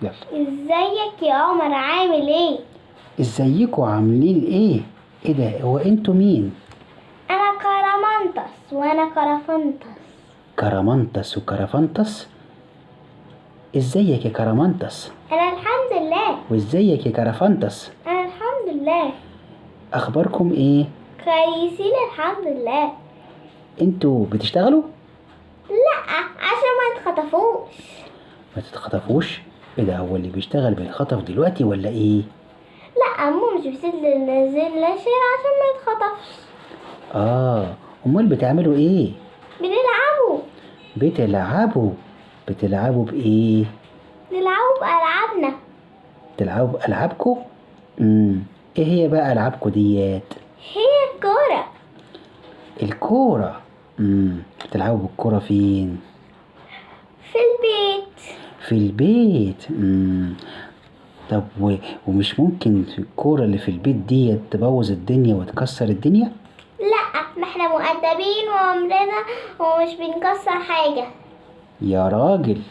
يلا. ازيك يا عمر، عامل ايه؟ ازيكوا عاملين ايه؟ ايه ده؟ هو انتوا مين؟ انا كرامنتس وانا كرفنتس. كرامنتس وكرافنتس؟ ازيك يا كرامنتس؟ انا الحمد لله. وازيك يا كرافنتس؟ انا الحمد لله. اخباركم ايه؟ كويسين الحمد لله. انتوا بتشتغلوا؟ لا، عشان ما يتخطفوش. ما تتخطفوش؟ ايه ده؟ هو اللي بيشتغل بيتخطف دلوقتي ولا ايه؟ لا، امه مش بتنزل شير عشان ما يتخطفش. امال بتعملوا ايه؟ بنلعبوا. بتلعبوا بايه؟ نلعبوا بألعابنا. تلعبوا بألعابكم؟ ايه هي بقى ألعابكم ديات؟ هي الكورة. الكورة. بتلعبوا بالكورة فين؟ في البيت. في البيت. طب ومش ممكن الكورة اللي في البيت ديت تبوظ الدنيا وتكسر الدنيا؟ لا، ما احنا مؤدبين وعمرنا ومش بنكسر حاجة. يا راجل،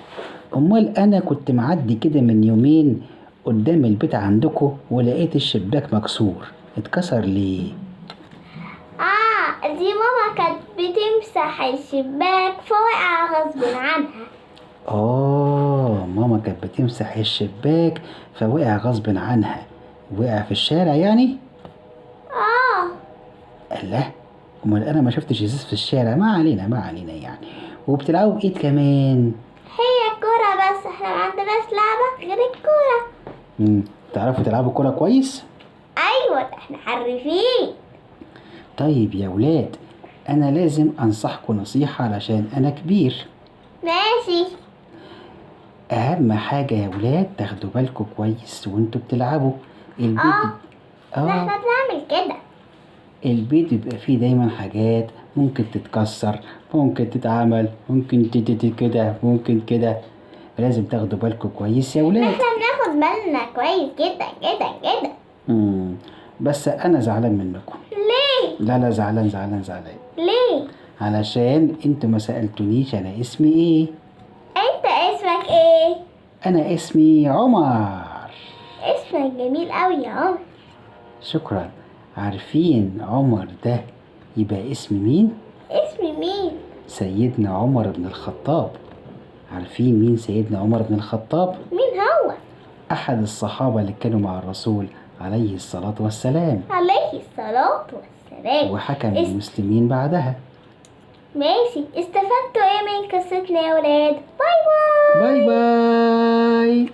امال انا كنت معدي كده من يومين قدام البيت عندكم ولقيت الشباك مكسور، اتكسر ليه؟ دي ماما كانت بتمسح الشباك فوقع غصب عنها. ماما كانت بتمسح الشباك فوقع غصب عنها. وقع في الشارع يعني؟ الله، امال انا ما شفتش ازاز في الشارع. ما علينا يعني. وبتلعبوا بايه كمان؟ هي الكورة بس، احنا ما عندناش لعبة غير الكورة. تعرفوا تلعبوا كورة كويس؟ ايوه، احنا حرفين. طيب يا ولاد، انا لازم انصحكم نصيحة علشان انا كبير. ماشي. اهم حاجة يا ولاد تاخدوا بالكم كويس وانتوا بتلعبوا البيت. ده احنا بنعمل كده. البيت بيبقى فيه دايما حاجات ممكن تتكسر، ممكن تتعمل، ممكن كده، ممكن كده. لازم تاخدوا بالكم كويس يا ولاد. احنا بناخد بالنا كويس جدا جدا جدا. بس انا زعلان منكم. ليه؟ لا، زعلان. ليه؟ علشان انتوا ما سألتونيش انا اسمي ايه. انت اسمك ايه؟ انا اسمي عمر. اسمك جميل قوي يا عمر. شكرا. عارفين عمر ده يبقى اسم مين؟ اسمي مين؟ سيدنا عمر بن الخطاب. عارفين مين سيدنا عمر بن الخطاب؟ مين هو؟ أحد الصحابة اللي كانوا مع الرسول عليه الصلاة والسلام. عليه الصلاة والسلام. وحكم المسلمين بعدها. ماشي، استفدتوا ايه من قصتنا يا ولاد؟ باي باي. باي باي.